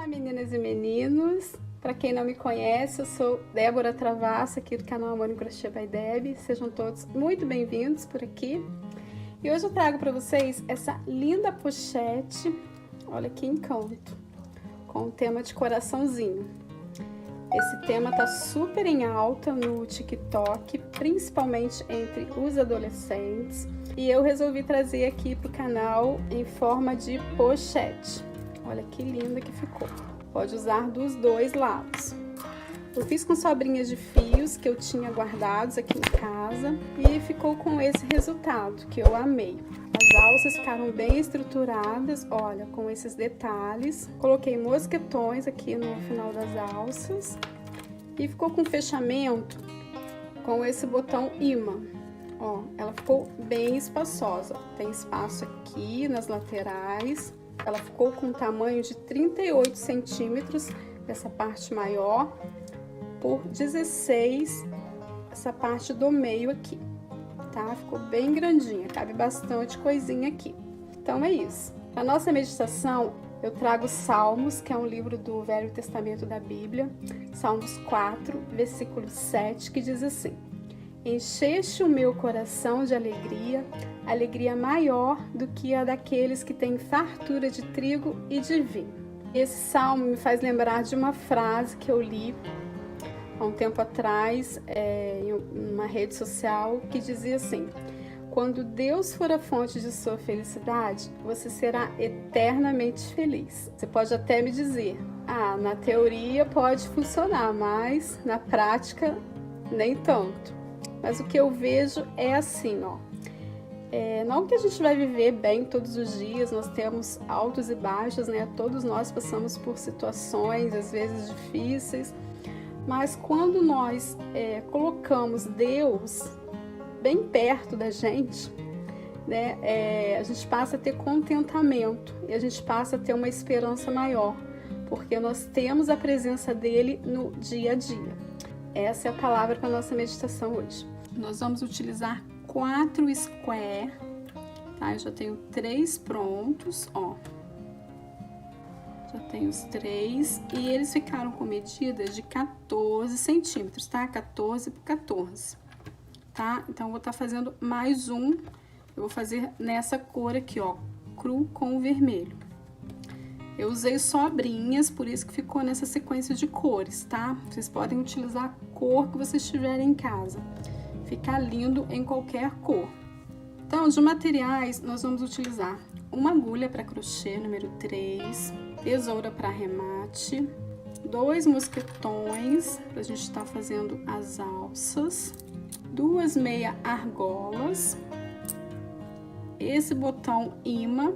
Meninas e meninos, para quem não me conhece, eu sou Débora Travasso, aqui do canal Amor em Crochê by Deb. Sejam todos muito bem-vindos por aqui. E hoje eu trago para vocês essa linda pochete, olha que encanto, com o tema de coraçãozinho. Esse tema tá super em alta no TikTok, principalmente entre os adolescentes. E eu resolvi trazer aqui pro canal em forma de pochete. Olha que linda que ficou. Pode usar dos dois lados. Eu fiz com sobrinhas de fios que eu tinha guardados aqui em casa e ficou com esse resultado que eu amei. As alças ficaram bem estruturadas, olha, com esses detalhes. Coloquei mosquetões aqui no final das alças e ficou com fechamento com esse botão imã. Ó, ela ficou bem espaçosa. Tem espaço aqui nas laterais. Ela ficou com um tamanho de 38 centímetros, essa parte maior, por 16, essa parte do meio aqui, tá? Ficou bem grandinha, cabe bastante coisinha aqui. Então é isso. Para nossa meditação, eu trago Salmos, que é um livro do Velho Testamento da Bíblia, Salmos 4, versículo 7, que diz assim: Encheste o meu coração de alegria, alegria maior do que a daqueles que têm fartura de trigo e de vinho. Esse salmo me faz lembrar de uma frase que eu li há um tempo atrás em uma rede social, que dizia assim: quando Deus for a fonte de sua felicidade, você será eternamente feliz. Você pode até me dizer, na teoria pode funcionar, mas na prática nem tanto. Mas o que eu vejo é assim, ó. Não que a gente vai viver bem todos os dias, nós temos altos e baixos, né? Todos nós passamos por situações, às vezes difíceis, mas quando nós colocamos Deus bem perto da gente, né? A gente passa a ter contentamento e a gente passa a ter uma esperança maior, porque nós temos a presença dele no dia a dia. Essa é a palavra para a nossa meditação hoje. Nós vamos utilizar 4 square, tá? Eu já tenho 3 prontos, ó. Já tenho os 3 e eles ficaram com medidas de 14 centímetros, tá? 14 por 14, tá? Então, eu vou estar fazendo mais um. Eu vou fazer nessa cor aqui, ó, cru com vermelho. Eu usei sobrinhas, por isso que ficou nessa sequência de cores, tá? Vocês podem utilizar a cor que vocês tiverem em casa. Fica lindo em qualquer cor. Então, de materiais, nós vamos utilizar uma agulha para crochê, número 3, tesoura para arremate, 2 mosquetões, para a gente estar fazendo as alças, 2 meia argolas, esse botão imã,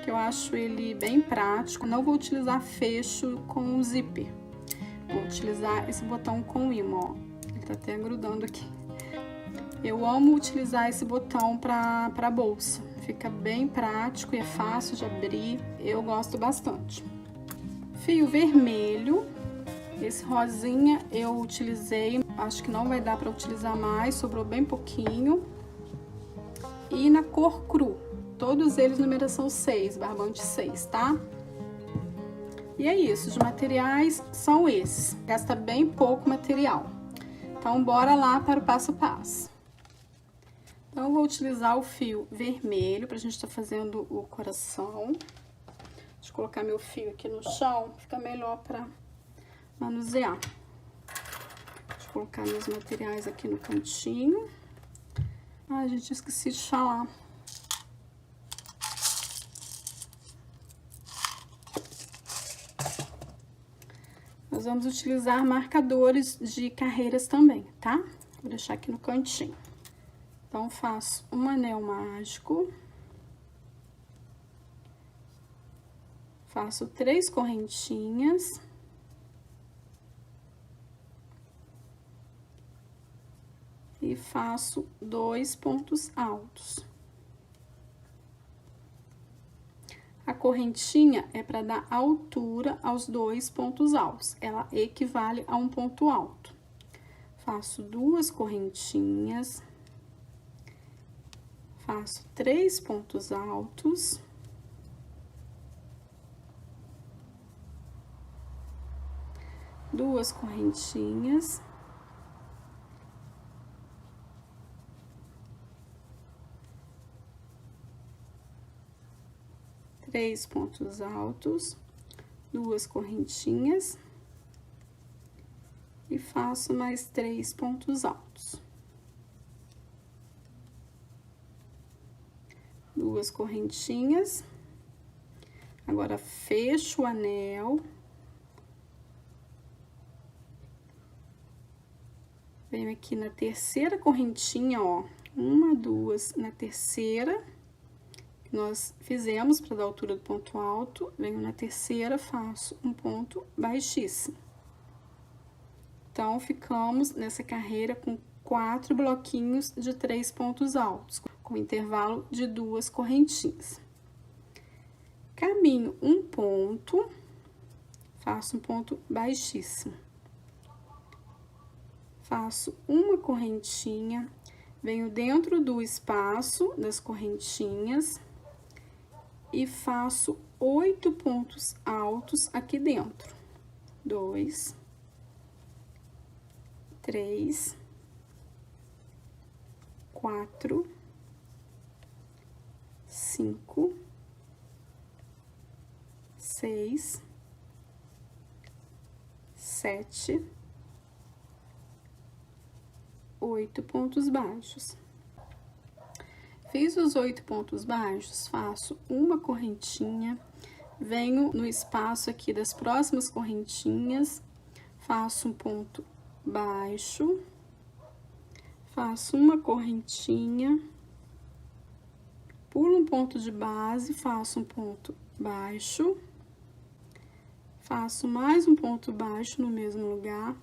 que eu acho ele bem prático. Não vou utilizar fecho com zíper, vou utilizar esse botão com imã, ó. Ele tá até grudando aqui. Eu amo utilizar esse botão para bolsa, fica bem prático e é fácil de abrir, eu gosto bastante. Fio vermelho, esse rosinha eu utilizei, acho que não vai dar para utilizar mais, sobrou bem pouquinho. E na cor cru, todos eles numeração 6, barbante 6, tá? E é isso, os materiais são esses, gasta bem pouco material. Então, bora lá para o passo a passo. Então, eu vou utilizar o fio vermelho pra gente estar fazendo o coração. Deixa eu colocar meu fio aqui no chão, fica melhor pra manusear. Deixa eu colocar meus materiais aqui no cantinho. Gente, esqueci de falar. Nós vamos utilizar marcadores de carreiras também, tá? Vou deixar aqui no cantinho. Então, faço um anel mágico. Faço 3 correntinhas. E faço 2 pontos altos. A correntinha é para dar altura aos 2 pontos altos. Ela equivale a um ponto alto. Faço 2 correntinhas. Faço 3 pontos altos. 2 correntinhas, três pontos altos, 2 correntinhas e faço mais 3 pontos altos. 2 correntinhas. Agora, fecho o anel. Venho aqui na terceira correntinha, ó. 1, 2, na terceira, que nós fizemos para dar altura do ponto alto. Venho na terceira, faço um ponto baixíssimo. Então, ficamos nessa carreira com 4 bloquinhos de 3 pontos altos, com intervalo de 2 correntinhas. Caminho um ponto, faço um ponto baixíssimo. Faço uma correntinha, venho dentro do espaço das correntinhas e faço 8 pontos altos aqui dentro. 2, 3, 4, 5, 6, 7, 8 pontos baixos. Fiz os 8 pontos baixos, faço uma correntinha, venho no espaço aqui das próximas correntinhas, faço um ponto baixo, faço uma correntinha, pulo um ponto de base, faço um ponto baixo, faço mais um ponto baixo no mesmo lugar,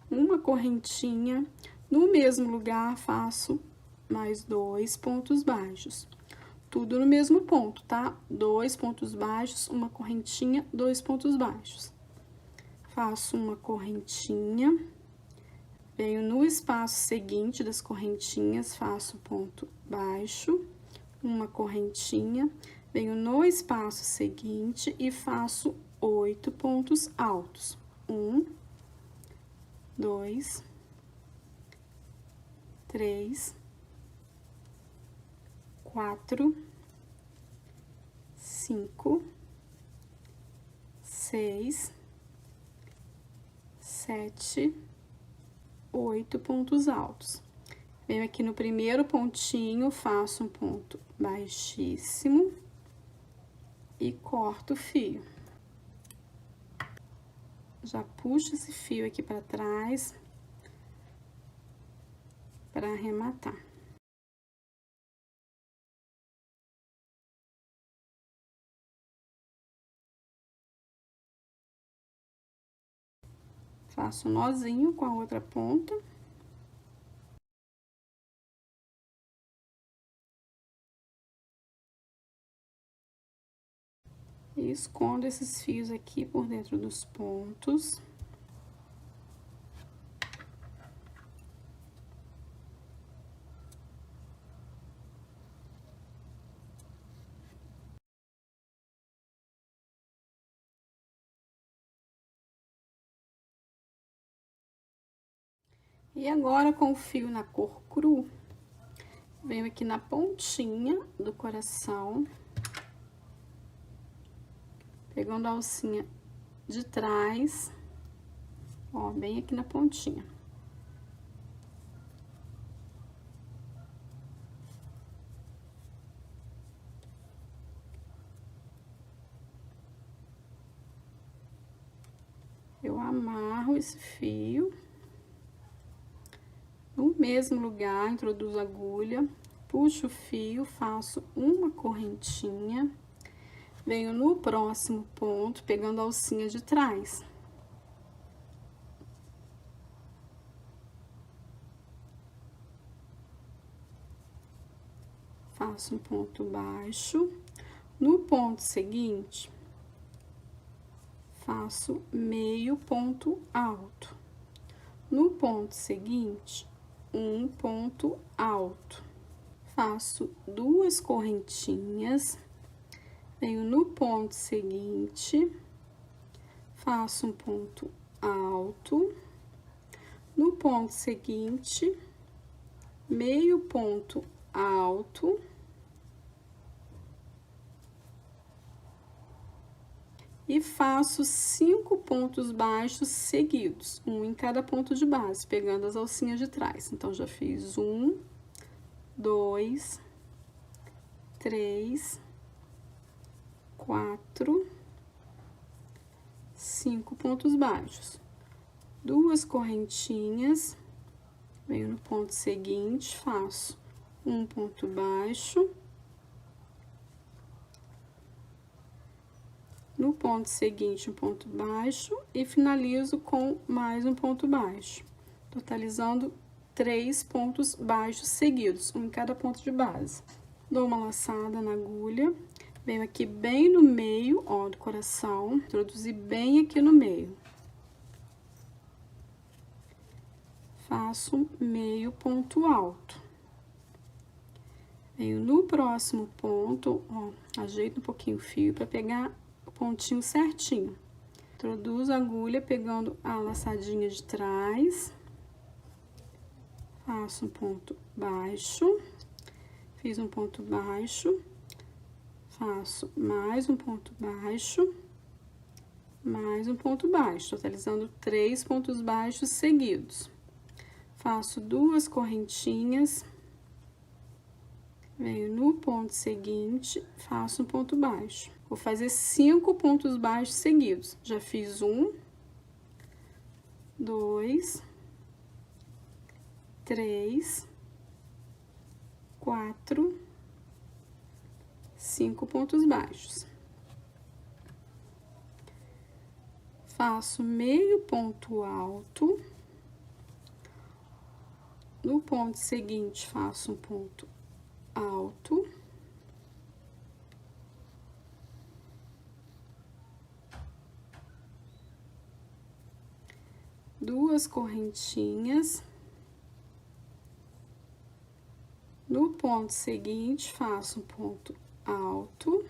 uma correntinha, no mesmo lugar faço mais 2 pontos baixos. Tudo no mesmo ponto, tá? 2 pontos baixos, uma correntinha, 2 pontos baixos. Faço uma correntinha, venho no espaço seguinte das correntinhas, faço ponto baixo, uma correntinha, venho no espaço seguinte e faço 8 pontos altos. 1, 2, 3, 4, 5, 6, 7, 8 pontos altos. Venho aqui no primeiro pontinho, faço um ponto baixíssimo e corto o fio. Já puxo esse fio aqui para trás para arrematar. Faço um nozinho com a outra ponta. E escondo esses fios aqui por dentro dos pontos. E agora, com o fio na cor cru, venho aqui na pontinha do coração, pegando a alcinha de trás, ó, bem aqui na pontinha. Eu amarro esse fio. No mesmo lugar, introduzo a agulha, puxo o fio, faço uma correntinha, venho no próximo ponto, pegando a alcinha de trás. Faço um ponto baixo. No ponto seguinte, faço meio ponto alto. No ponto seguinte, um ponto alto. Faço 2 correntinhas, venho no ponto seguinte, faço um ponto alto. No ponto seguinte, meio ponto alto. E faço 5 pontos baixos seguidos, um em cada ponto de base, pegando as alcinhas de trás. Então, já fiz 1, 2, 3, 4, 5 pontos baixos. 2 correntinhas, venho no ponto seguinte, faço um ponto baixo. No ponto seguinte, um ponto baixo e finalizo com mais um ponto baixo, totalizando 3 pontos baixos seguidos, um em cada ponto de base. Dou uma laçada na agulha, venho aqui bem no meio, ó, do coração, introduzi bem aqui no meio. Faço meio ponto alto. Venho no próximo ponto, ó, ajeito um pouquinho o fio para pegar pontinho certinho. Introduzo a agulha pegando a laçadinha de trás. Faço um ponto baixo. Fiz um ponto baixo. Faço mais um ponto baixo. Mais um ponto baixo, totalizando 3 pontos baixos seguidos. Faço 2 correntinhas. Venho no ponto seguinte, faço um ponto baixo. Vou fazer 5 pontos baixos seguidos. Já fiz 1, 2, 3, 4, 5 pontos baixos. Faço meio ponto alto. No ponto seguinte, faço um ponto alto. Duas correntinhas. No ponto seguinte, faço um ponto alto.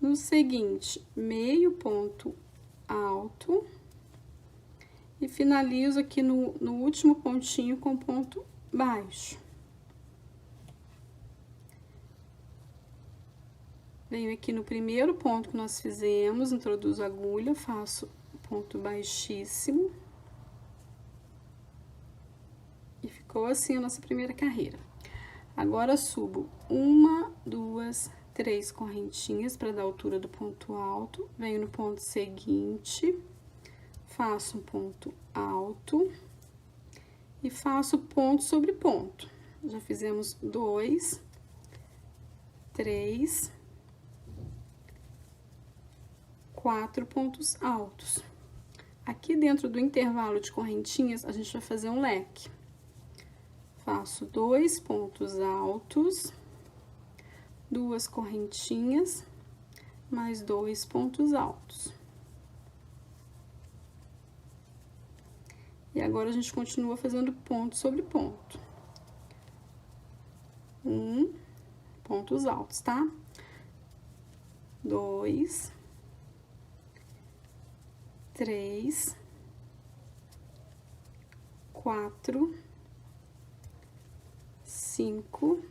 No seguinte, meio ponto alto. E finalizo aqui no último pontinho com ponto baixo. Venho aqui no primeiro ponto que nós fizemos, introduzo a agulha, faço ponto baixíssimo. E ficou assim a nossa primeira carreira. Agora, subo 1, 2, 3 correntinhas para dar a altura do ponto alto. Venho no ponto seguinte, faço um ponto alto e faço ponto sobre ponto. Já fizemos 2, 3, 4 pontos altos. Aqui dentro do intervalo de correntinhas, a gente vai fazer um leque. Faço 2 pontos altos, 2 correntinhas, mais 2 pontos altos. E agora, a gente continua fazendo ponto sobre ponto. Pontos altos, tá? 2, 3, 4, 5,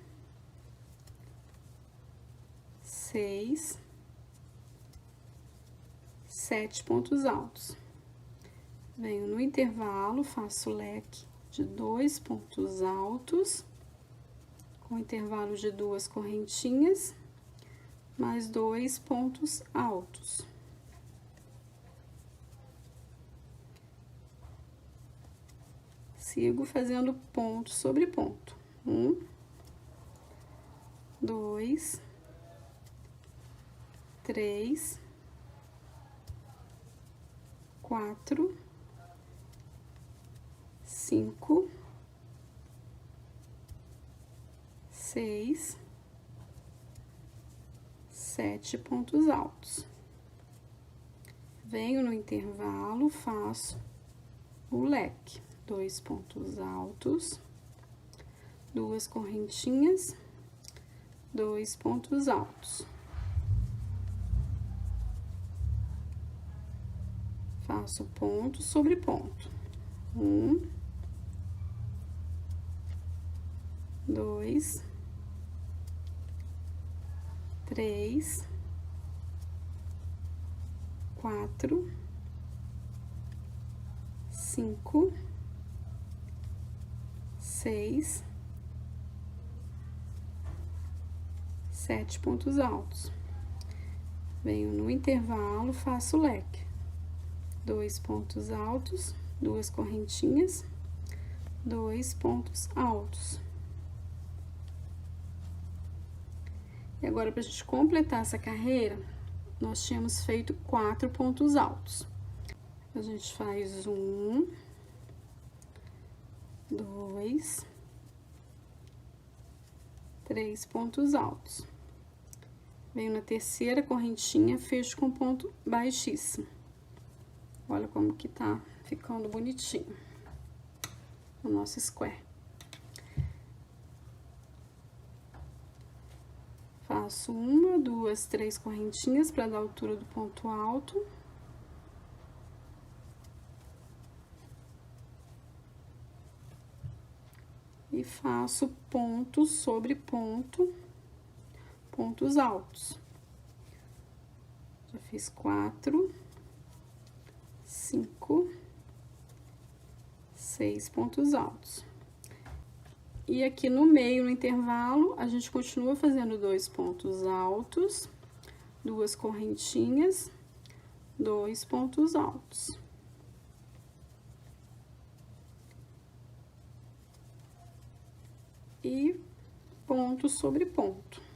6, 7 pontos altos. Venho no intervalo, faço leque de 2 pontos altos, com intervalo de 2 correntinhas, mais 2 pontos altos. Sigo fazendo ponto sobre ponto. 1, 2, 3, 4, 5, 6, 7 pontos altos. Venho no intervalo, faço o leque. 2 pontos altos, 2 correntinhas, 2 pontos altos. faço ponto sobre ponto. 1, 2, 3, 4, 5, 6, 7 pontos altos. Venho no intervalo, faço leque. 2 pontos altos, 2 correntinhas, 2 pontos altos. E agora, pra gente completar essa carreira, nós tínhamos feito 4 pontos altos. A gente faz 1, 2, 3 pontos altos. Venho na terceira correntinha, fecho com ponto baixíssimo. Olha como que tá ficando bonitinho o nosso square. Faço 1, 2, 3 correntinhas para dar a altura do ponto alto. E faço ponto sobre ponto, pontos altos. Já fiz 4, 5, 6 pontos altos. E aqui no meio, no intervalo, a gente continua fazendo 2 pontos altos, 2 correntinhas, 2 pontos altos. E ponto sobre ponto.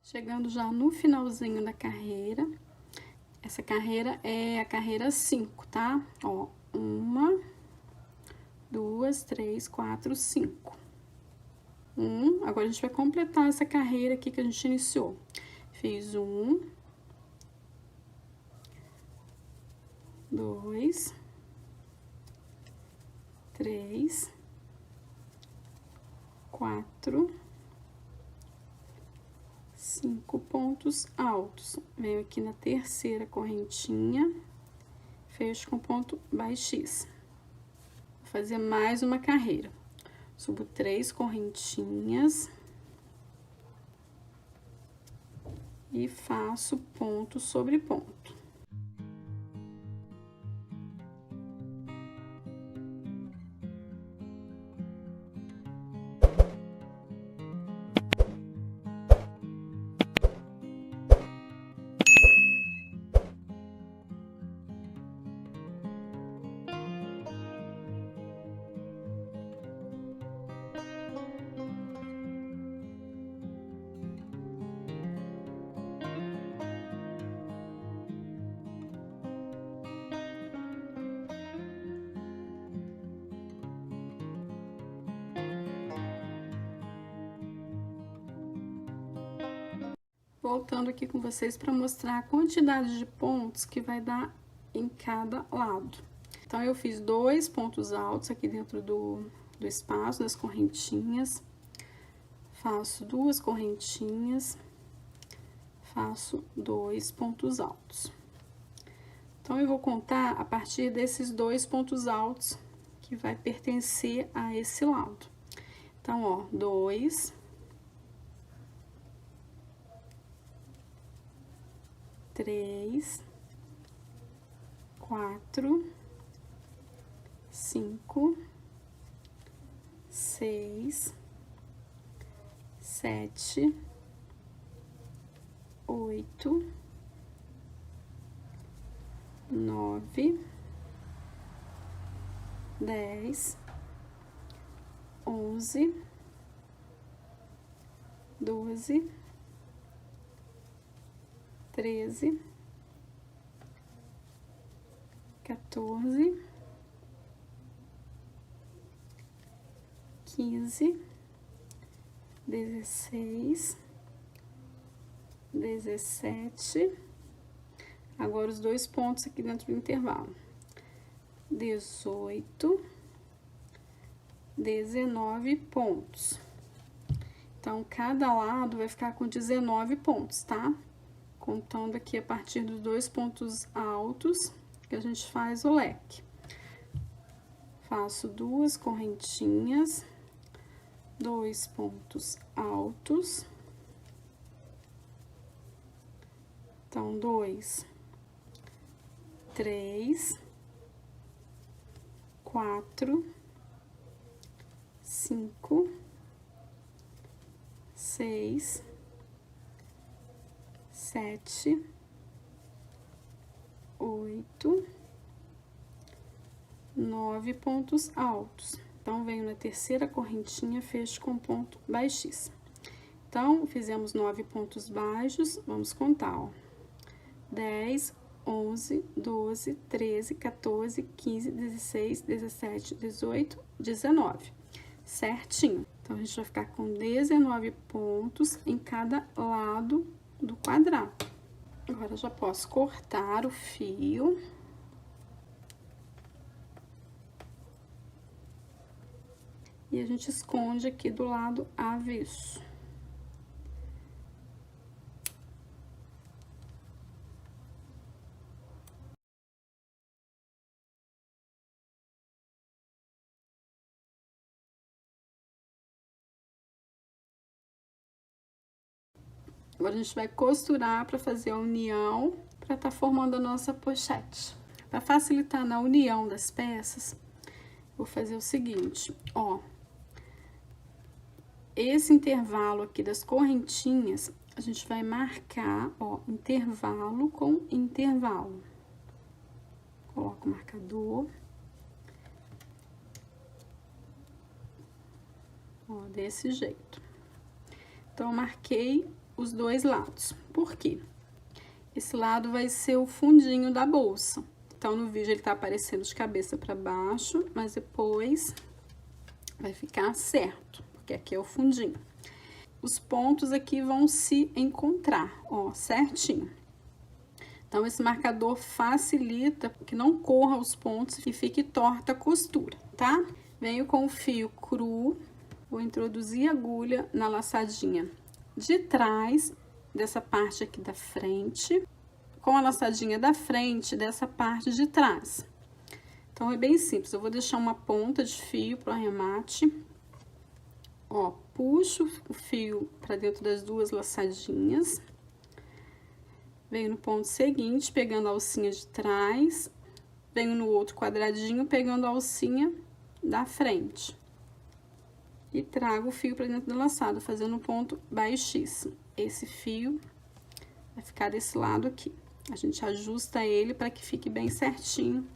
Chegando já no finalzinho da carreira, essa carreira é a carreira 5, tá? Ó, 1, 2, 3, 4, 5. Agora a gente vai completar essa carreira aqui que a gente iniciou. Fiz 1, 2, 3, 4, 5 pontos altos. Venho aqui na terceira correntinha, fecho com ponto baixíssimo. Vou fazer mais uma carreira. Subo 3 correntinhas e faço ponto sobre ponto. Voltando aqui com vocês para mostrar a quantidade de pontos que vai dar em cada lado. Então, eu fiz 2 pontos altos aqui dentro do espaço das correntinhas. Faço 2 correntinhas, faço 2 pontos altos. Então, eu vou contar a partir desses 2 pontos altos que vai pertencer a esse lado. Então, ó, 2, 3, 4, 5, 6, 7, 8, 9, 10, 11, 12, 13, 14, 15, 16, 17. Agora os dois pontos aqui dentro do intervalo. 18, 19 pontos. Então, cada lado vai ficar com 19 pontos, tá? Contando aqui a partir dos dois pontos altos que a gente faz o leque. Faço duas correntinhas, dois pontos altos. Então, 2, 3, 4, 5, 6, 7, 8, 9 pontos altos. Então, venho na terceira correntinha, fecho com ponto baixíssimo. Então, fizemos 9 pontos baixos, vamos contar, ó. 10, 11, 12, 13, 14, 15, 16, 17, 18, 19. Certinho. Então, a gente vai ficar com 19 pontos em cada lado do quadrado. Agora, eu já posso cortar o fio. E a gente esconde aqui do lado avesso. Agora, a gente vai costurar para fazer a união, para tá formando a nossa pochete. Para facilitar na união das peças, vou fazer o seguinte, ó. Esse intervalo aqui das correntinhas, a gente vai marcar, ó, intervalo com intervalo. Coloco o marcador. Ó, desse jeito. Então, eu marquei os dois lados. Por quê? Esse lado vai ser o fundinho da bolsa. Então, no vídeo ele tá aparecendo de cabeça para baixo, mas depois vai ficar certo, porque aqui é o fundinho. Os pontos aqui vão se encontrar, ó, certinho. Então, esse marcador facilita que não corra os pontos e fique torta a costura, tá? Venho com o fio cru, vou introduzir a agulha na laçadinha de trás dessa parte aqui da frente, com a laçadinha da frente dessa parte de trás. Então, é bem simples, eu vou deixar uma ponta de fio pro arremate. Ó, puxo o fio para dentro das duas laçadinhas. Venho no ponto seguinte, pegando a alcinha de trás. Venho no outro quadradinho, pegando a alcinha da frente. E trago o fio para dentro do laçado, fazendo um ponto baixíssimo. Esse fio vai ficar desse lado aqui. A gente ajusta ele para que fique bem certinho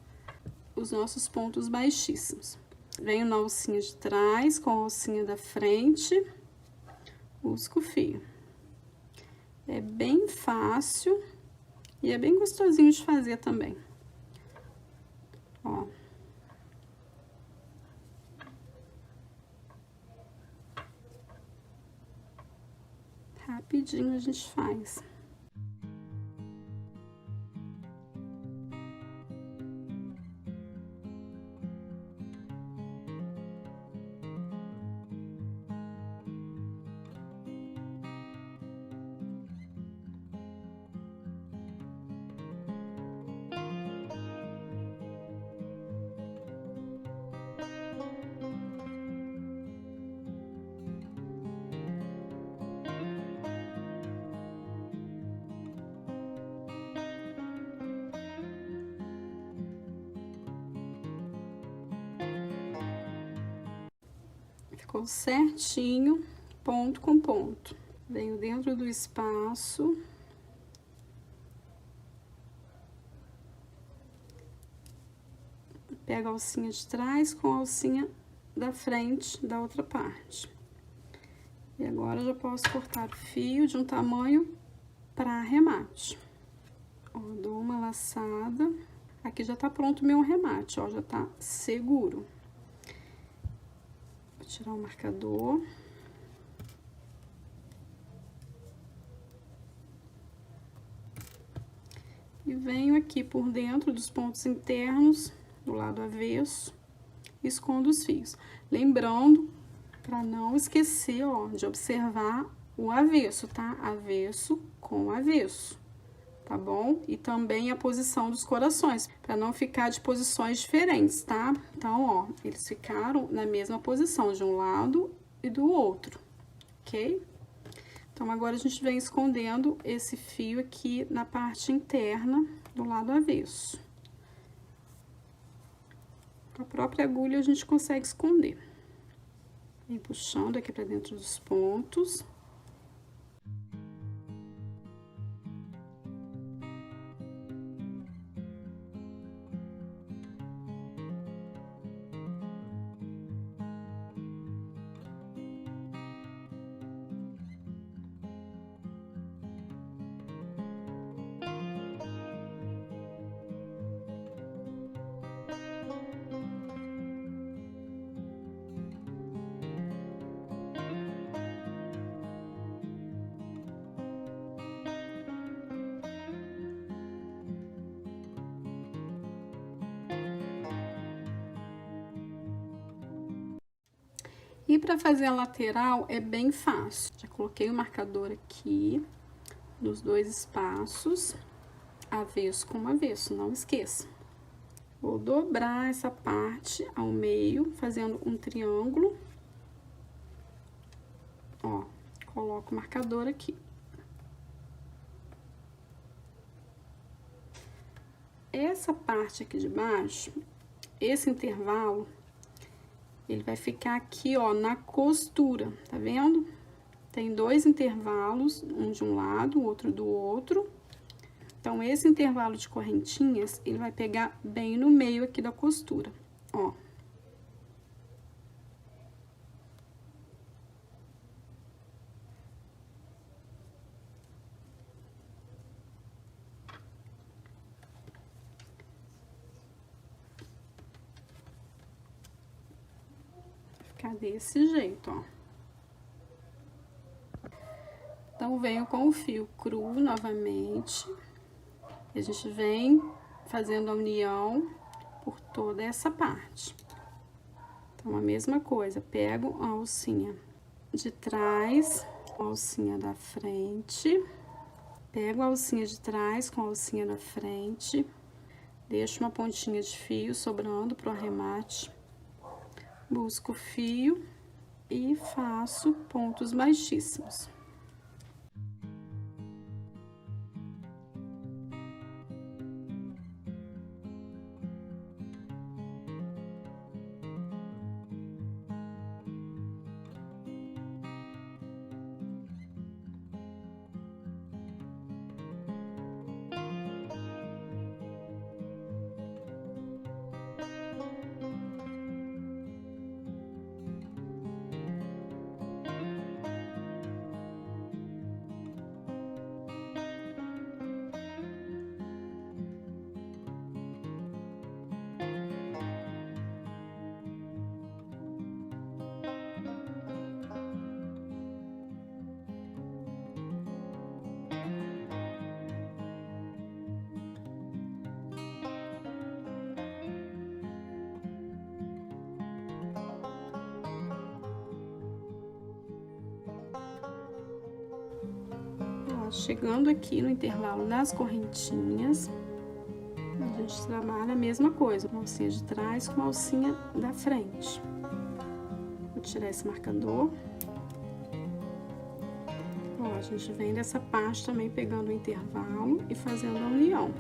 os nossos pontos baixíssimos. Venho na alcinha de trás, com a alcinha da frente, busco o fio. É bem fácil e é bem gostosinho de fazer também. Ó. Rapidinho a gente faz. Ficou certinho, ponto com ponto. Venho dentro do espaço. Pego a alcinha de trás com a alcinha da frente da outra parte. E agora, eu já posso cortar o fio de um tamanho para arremate. Ó, dou uma laçada. Aqui já tá pronto o meu arremate, ó, já tá seguro. Vou tirar o marcador. E venho aqui por dentro dos pontos internos, do lado avesso, e escondo os fios. Lembrando, para não esquecer, ó, de observar o avesso, tá? Avesso com avesso, tá bom? E também a posição dos corações, para não ficar de posições diferentes, tá? Então, ó, eles ficaram na mesma posição, de um lado e do outro, ok? Então, agora a gente vem escondendo esse fio aqui na parte interna do lado avesso. Com a própria agulha a gente consegue esconder. Vem puxando aqui pra dentro dos pontos. E para fazer a lateral é bem fácil. Já coloquei o marcador aqui nos dois espaços, avesso com avesso, não esqueça. Vou dobrar essa parte ao meio, fazendo um triângulo. Ó, coloco o marcador aqui. Essa parte aqui de baixo, esse intervalo, ele vai ficar aqui, ó, na costura, tá vendo? Tem dois intervalos, um de um lado, o outro do outro. Então, esse intervalo de correntinhas, ele vai pegar bem no meio aqui da costura, ó. Ficar desse jeito, ó. Então, venho com o fio cru novamente. E a gente vem fazendo a união por toda essa parte. Então, a mesma coisa, pego a alcinha de trás, a alcinha da frente, pego a alcinha de trás com a alcinha da frente, deixo uma pontinha de fio sobrando pro arremate, busco o fio e faço pontos baixíssimos. Chegando aqui no intervalo das correntinhas, a gente trabalha a mesma coisa, com a alcinha de trás com a alcinha da frente. Vou tirar esse marcador. Ó, a gente vem dessa parte também pegando o intervalo e fazendo a união.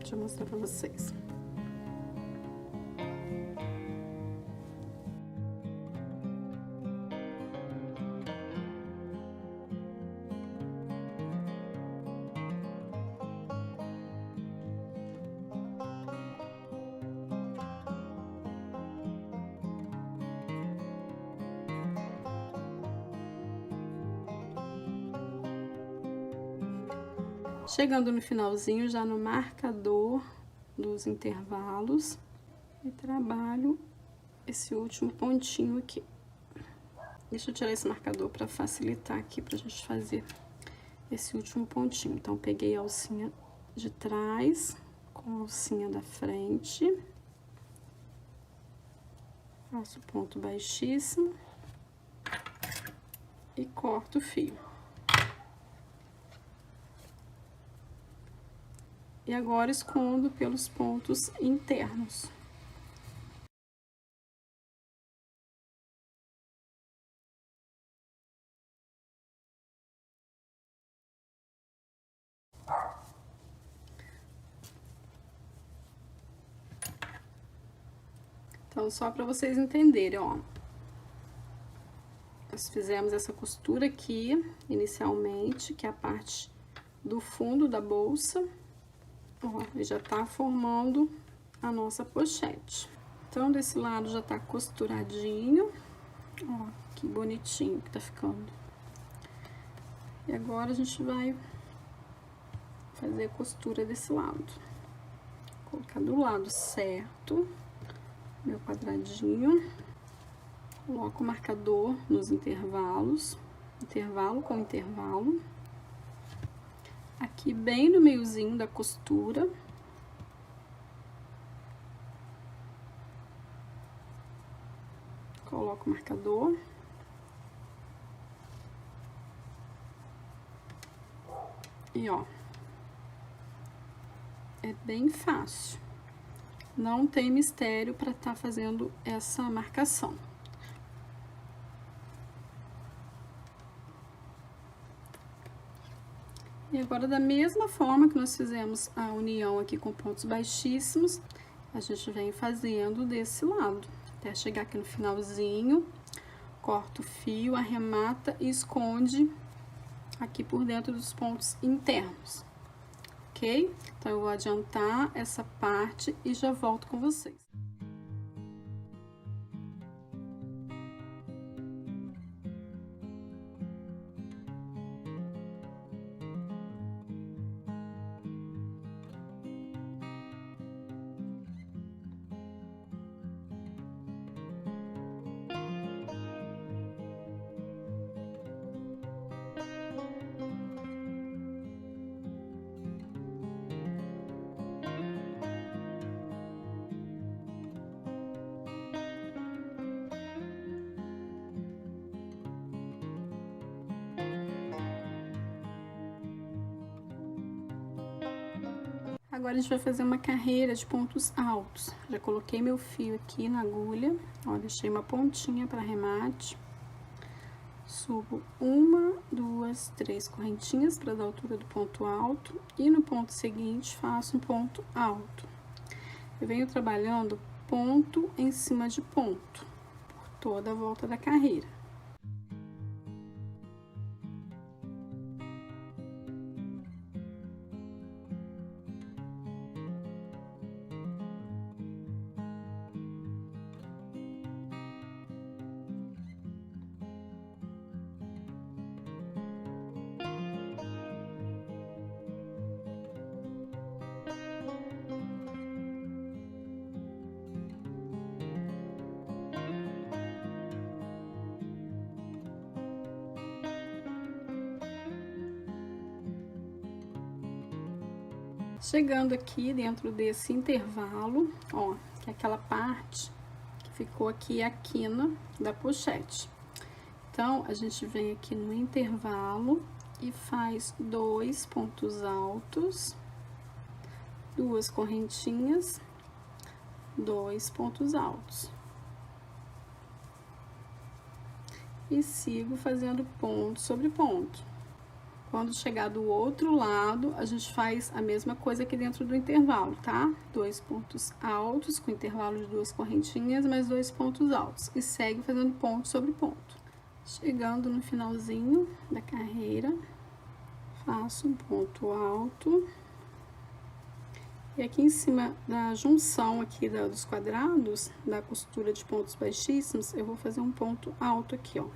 Deixa eu mostrar pra vocês. Chegando no finalzinho, já no marcador dos intervalos, e trabalho esse último pontinho aqui. Deixa eu tirar esse marcador para facilitar aqui pra gente fazer esse último pontinho. Então, peguei a alcinha de trás com a alcinha da frente, faço ponto baixíssimo e corto o fio. E agora escondo pelos pontos internos. Então, só para vocês entenderem, ó. Nós fizemos essa costura aqui, inicialmente, que é a parte do fundo da bolsa. Ó, e já tá formando a nossa pochete. Então, desse lado já tá costuradinho. Ó, que bonitinho que tá ficando. E agora a gente vai fazer a costura desse lado. Colocar do lado certo, meu quadradinho. Coloco o marcador nos intervalos, intervalo com intervalo. Aqui bem no meiozinho da costura. Coloco o marcador. E ó, é bem fácil. Não tem mistério para estar fazendo essa marcação. E agora, da mesma forma que nós fizemos a união aqui com pontos baixíssimos, a gente vem fazendo desse lado, até chegar aqui no finalzinho, corta o fio, arremata e esconde aqui por dentro dos pontos internos, ok? Então, eu vou adiantar essa parte e já volto com vocês. Agora, a gente vai fazer uma carreira de pontos altos. Já coloquei meu fio aqui na agulha, ó, deixei uma pontinha para arremate. Subo uma, duas, três correntinhas para dar a altura do ponto alto. E no ponto seguinte, faço um ponto alto. Eu venho trabalhando ponto em cima de ponto, por toda a volta da carreira. Chegando aqui dentro desse intervalo, ó, que é aquela parte que ficou aqui a quina da pochete. Então, a gente vem aqui no intervalo e faz 2 pontos altos, 2 correntinhas, 2 pontos altos. E sigo fazendo ponto sobre ponto, Quando chegar do outro lado, a gente faz a mesma coisa aqui dentro do intervalo, tá? 2 pontos altos, com intervalo de 2 correntinhas, mais 2 pontos altos. E segue fazendo ponto sobre ponto. Chegando no finalzinho da carreira, faço um ponto alto. E aqui em cima da junção aqui dos quadrados, da costura de pontos baixíssimos, eu vou fazer um ponto alto aqui, ó.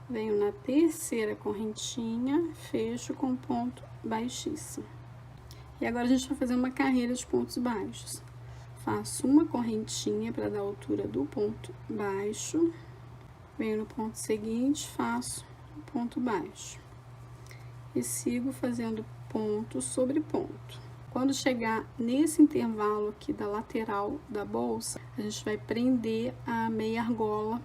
Venho na terceira correntinha, fecho com ponto baixíssimo. E agora a gente vai fazer uma carreira de pontos baixos. Faço uma correntinha para dar a altura do ponto baixo. Venho no ponto seguinte, faço um ponto baixo. E sigo fazendo ponto sobre ponto. Quando chegar nesse intervalo aqui da lateral da bolsa, a gente vai prender a meia argola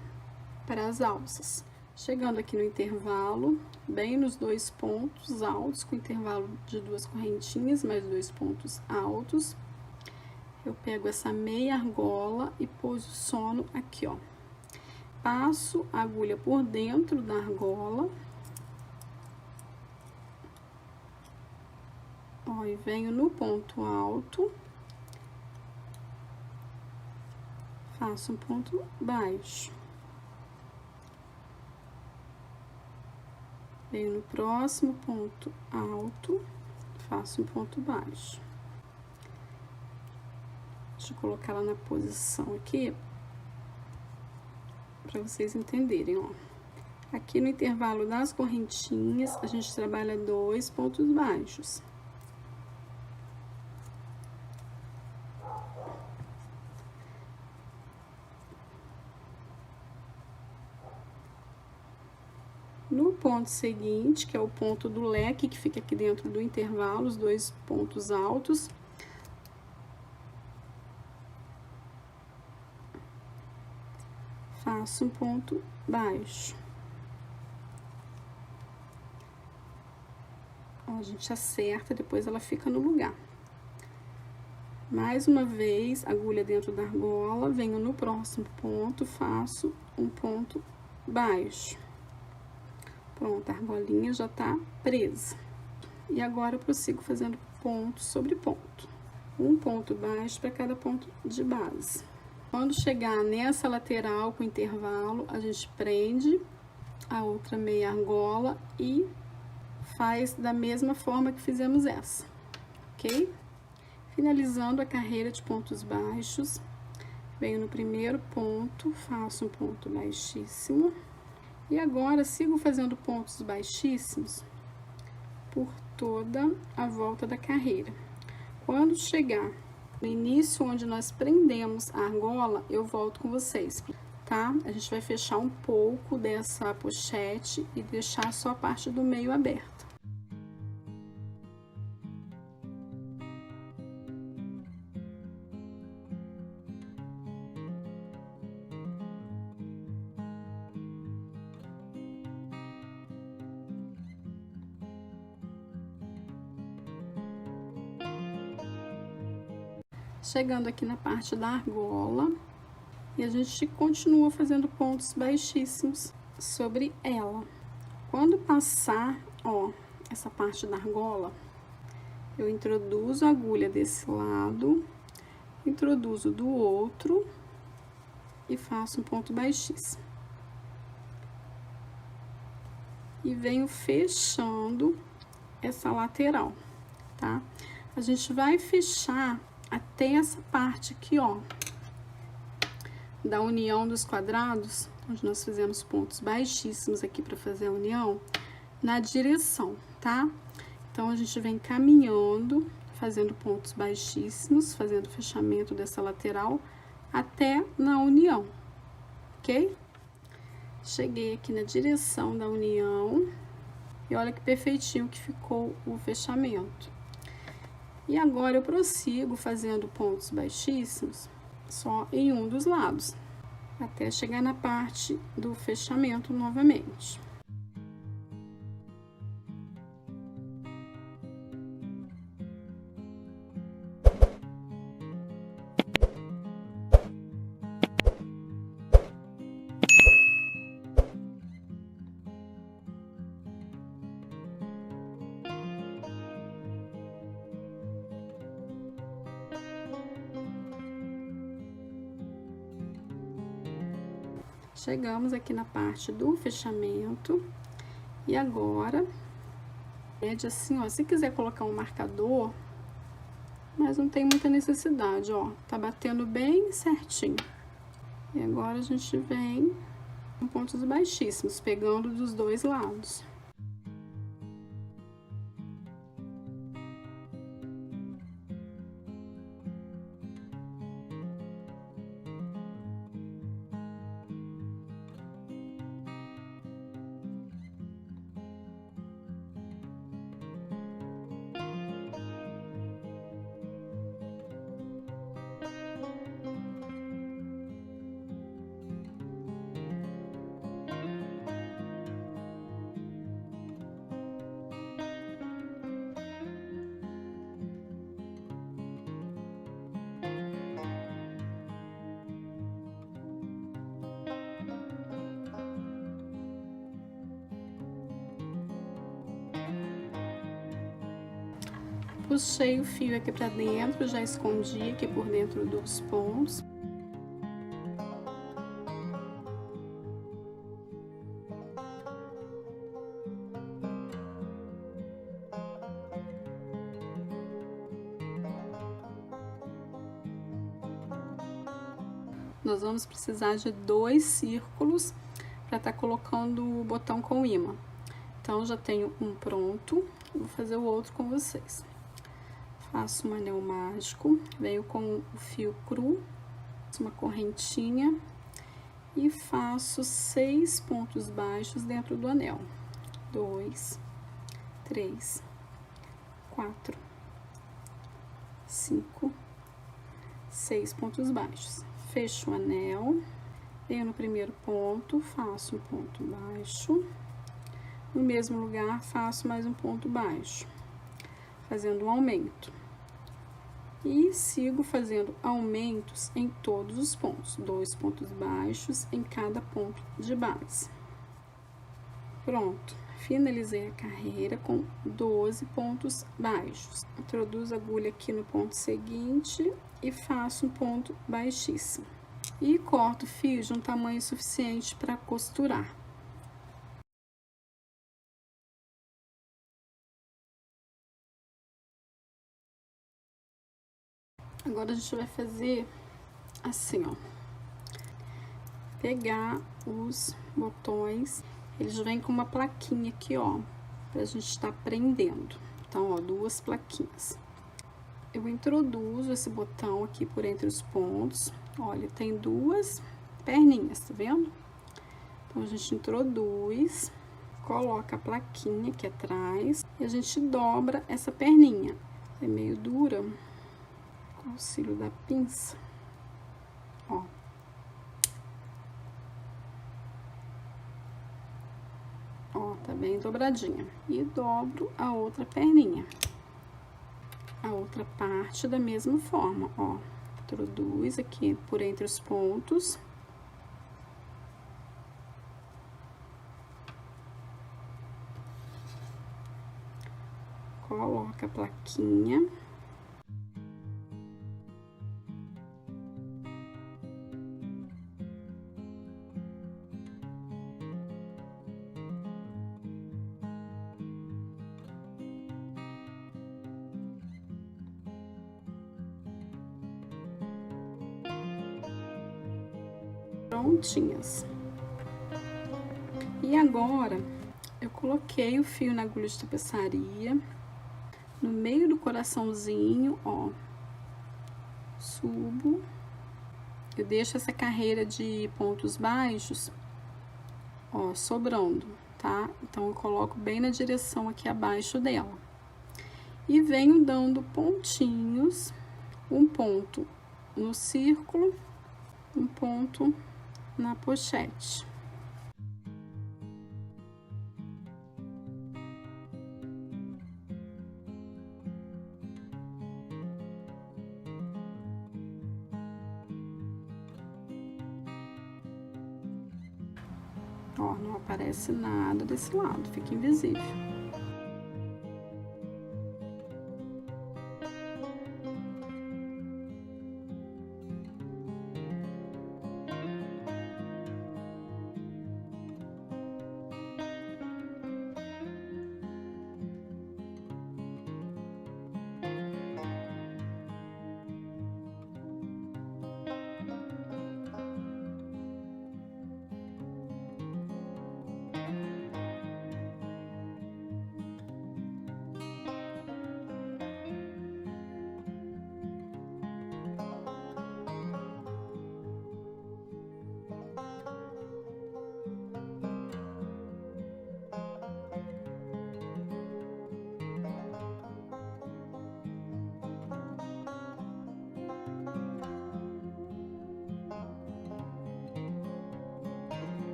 para as alças. Chegando aqui no intervalo, bem nos 2 pontos altos, com intervalo de 2 correntinhas, mais 2 pontos altos, eu pego essa meia argola e posiciono aqui, ó. Passo a agulha por dentro da argola. Ó, e venho no ponto alto. Faço um ponto baixo. Venho no próximo ponto alto, faço um ponto baixo. Deixa eu colocar ela na posição aqui, para vocês entenderem, ó. Aqui no intervalo das correntinhas, a gente trabalha 2 pontos baixos. No ponto seguinte, que é o ponto do leque, que fica aqui dentro do intervalo, os 2 pontos altos, faço um ponto baixo. Ó, a gente acerta, depois ela fica no lugar. Mais uma vez, agulha dentro da argola, venho no próximo ponto, faço um ponto baixo. Pronto, a argolinha já tá presa. E agora eu prossigo fazendo ponto sobre ponto. Um ponto baixo para cada ponto de base. Quando chegar nessa lateral com intervalo, a gente prende a outra meia argola e faz da mesma forma que fizemos essa, ok? Finalizando a carreira de pontos baixos, venho no primeiro ponto, faço um ponto baixíssimo. E agora, sigo fazendo pontos baixíssimos por toda a volta da carreira. Quando chegar no início, onde nós prendemos a argola, eu volto com vocês, tá? A gente vai fechar um pouco dessa pochete e deixar só a parte do meio aberta. Chegando aqui na parte da argola, e a gente continua fazendo pontos baixíssimos sobre ela. Quando passar, ó, essa parte da argola, eu introduzo a agulha desse lado, introduzo do outro e faço um ponto baixíssimo. E venho fechando essa lateral, tá? A gente vai fechar até essa parte aqui, ó, da união dos quadrados, onde nós fizemos pontos baixíssimos aqui para fazer a união, na direção, tá? Então, a gente vem caminhando, fazendo pontos baixíssimos, fazendo o fechamento dessa lateral até na união, ok? Cheguei aqui na direção da união e olha que perfeitinho que ficou o fechamento. E agora eu prossigo fazendo pontos baixíssimos só em um dos lados, até chegar na parte do fechamento novamente. Chegamos aqui na parte do fechamento. E agora, mede assim, ó, se quiser colocar um marcador, mas não tem muita necessidade, ó, tá batendo bem certinho. E agora a gente vem com pontos baixíssimos, pegando dos dois lados. Puxei o fio aqui pra dentro, já escondi aqui por dentro dos pontos. Nós vamos precisar de 2 círculos para estar colocando o botão com imã. Então, já tenho um pronto, vou fazer o outro com vocês. Faço um anel mágico, venho com o fio cru, uma correntinha e faço 6 pontos baixos dentro do anel. 2, 3, 4, 5, 6 pontos baixos. Fecho o anel, venho no primeiro ponto, faço um ponto baixo. No mesmo lugar, faço mais um ponto baixo, fazendo um aumento. E sigo fazendo aumentos em todos os pontos, 2 pontos baixos em cada ponto de base. Pronto, finalizei a carreira com 12 pontos baixos. Introduzo a agulha aqui no ponto seguinte e faço um ponto baixíssimo. E corto o fio de um tamanho suficiente para costurar. Agora a gente vai fazer assim, ó. Pegar os botões, eles vêm com uma plaquinha aqui, ó, pra gente estar prendendo. Então, ó, 2 plaquinhas. Eu introduzo esse botão aqui por entre os pontos. Olha, tem 2 perninhas, tá vendo? Então, a gente introduz, coloca a plaquinha aqui atrás e a gente dobra essa perninha. É meio dura, com o auxílio da pinça, ó. Ó, tá bem dobradinha. E dobro a outra perninha. A outra parte da mesma forma, ó. Introduz aqui por entre os pontos. Coloca a plaquinha. Prontinhas. E agora, eu coloquei o fio na agulha de tapeçaria, no meio do coraçãozinho, ó, subo, eu deixo essa carreira de pontos baixos, ó, sobrando, tá? Então, eu coloco bem na direção aqui abaixo dela. E venho dando pontinhos, um ponto no círculo, um ponto na pochete. Ó, não aparece nada desse lado, fica invisível.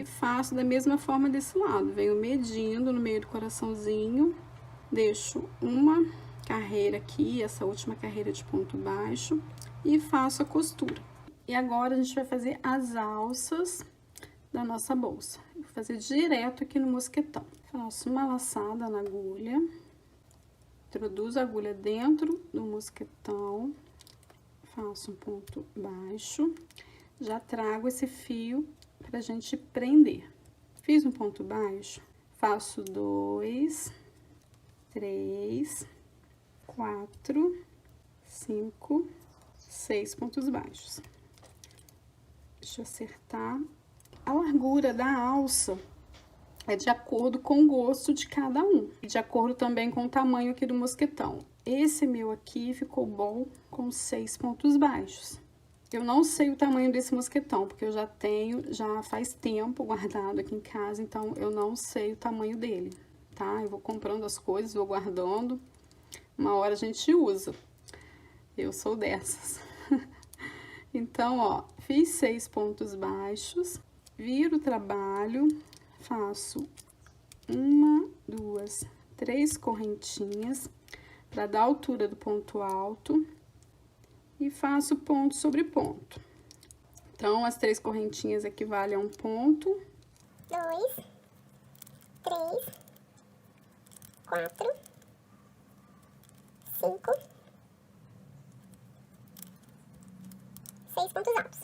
E faço da mesma forma desse lado. Venho medindo no meio do coraçãozinho, deixo uma carreira aqui, essa última carreira de ponto baixo, e faço a costura. E agora a gente vai fazer as alças da nossa bolsa. Vou fazer direto aqui no mosquetão. Faço uma laçada na agulha, introduzo a agulha dentro do mosquetão, faço um ponto baixo, já trago esse fio pra gente prender. Fiz um ponto baixo, faço 2, 3, 4, 5, 6 pontos baixos. Deixa eu acertar. A largura da alça é de acordo com o gosto de cada um, e de acordo também com o tamanho aqui do mosquetão. Esse meu aqui ficou bom com 6 pontos baixos. Eu não sei o tamanho desse mosquetão, porque eu já tenho, já faz tempo guardado aqui em casa, então eu não sei o tamanho dele, tá? Eu vou comprando as coisas, vou guardando, uma hora a gente usa. Eu sou dessas. Então, ó, fiz 6 pontos baixos, viro o trabalho, faço 1, 2, 3 correntinhas para dar a altura do ponto alto e faço ponto sobre ponto. Então, as 3 correntinhas equivalem a um ponto. 2, 3, 4, 5, 6 pontos altos.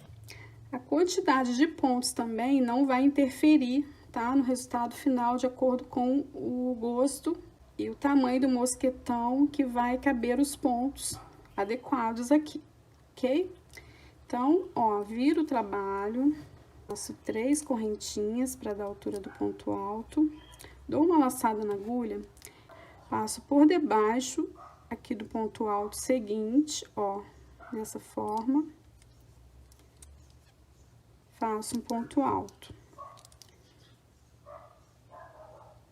A quantidade de pontos também não vai interferir, tá, no resultado final, de acordo com o gosto e o tamanho do mosquetão que vai caber os pontos adequados aqui, ok? Então, ó, viro o trabalho, faço 3 correntinhas para dar a altura do ponto alto, dou uma laçada na agulha, passo por debaixo aqui do ponto alto seguinte, ó, dessa forma, faço um ponto alto.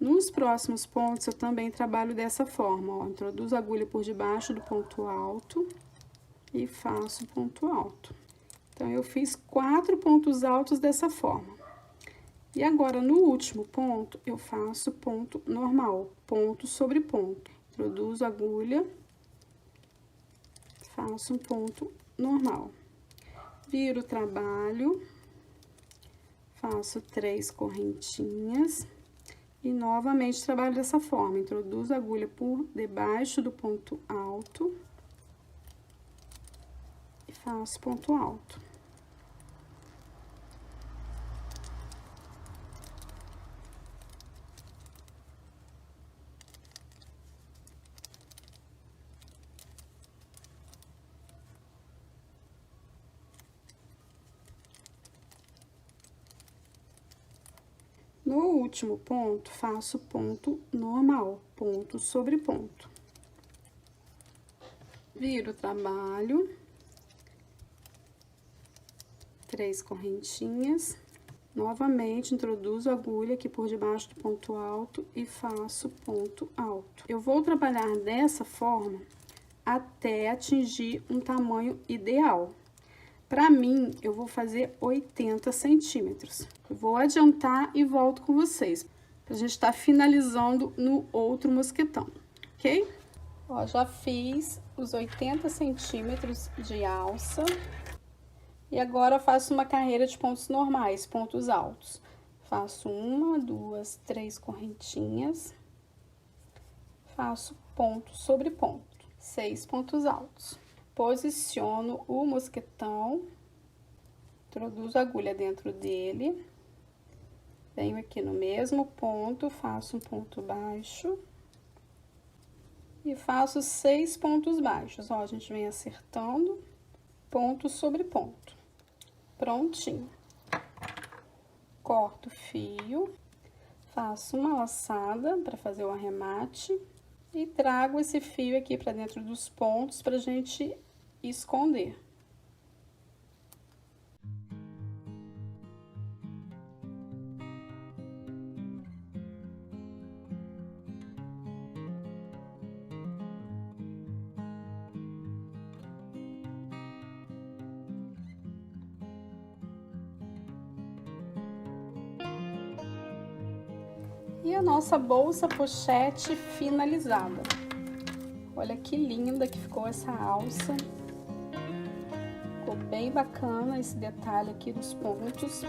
Nos próximos pontos, eu também trabalho dessa forma, ó, introduzo a agulha por debaixo do ponto alto e faço ponto alto. Então, eu fiz 4 pontos altos dessa forma. E agora, no último ponto, eu faço ponto normal, ponto sobre ponto. Introduzo a agulha, faço um ponto normal. Viro o trabalho, faço 3 correntinhas. E novamente trabalho dessa forma, introduzo a agulha por debaixo do ponto alto e faço ponto alto. No último ponto, faço ponto normal, ponto sobre ponto. Viro o trabalho, 3 correntinhas, novamente introduzo a agulha aqui por debaixo do ponto alto e faço ponto alto. Eu vou trabalhar dessa forma até atingir um tamanho ideal. Para mim, eu vou fazer 80 centímetros. Eu vou adiantar e volto com vocês, pra gente estar finalizando no outro mosquetão, ok? Ó, já fiz os 80 centímetros de alça. E agora eu faço uma carreira de pontos normais, pontos altos. Faço 1, 2, 3 correntinhas. Faço ponto sobre ponto, 6 pontos altos. Posiciono o mosquetão, introduzo a agulha dentro dele, venho aqui no mesmo ponto, faço um ponto baixo e faço 6 pontos baixos. Ó, a gente vem acertando ponto sobre ponto. Prontinho. Corto o fio, faço uma laçada para fazer o arremate e trago esse fio aqui para dentro dos pontos pra gente esconder. E a nossa bolsa pochete finalizada. Olha que linda que ficou essa alça. Ficou bem bacana esse detalhe aqui dos pontos.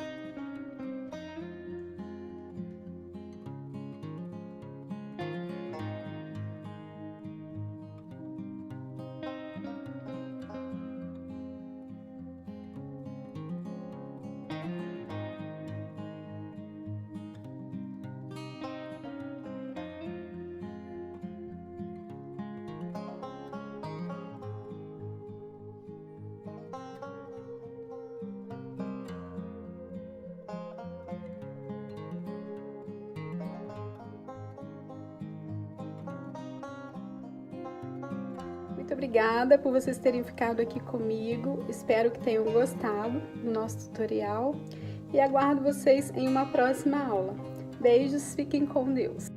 Muito obrigada por vocês terem ficado aqui comigo. Espero que tenham gostado do nosso tutorial e aguardo vocês em uma próxima aula. Beijos, fiquem com Deus!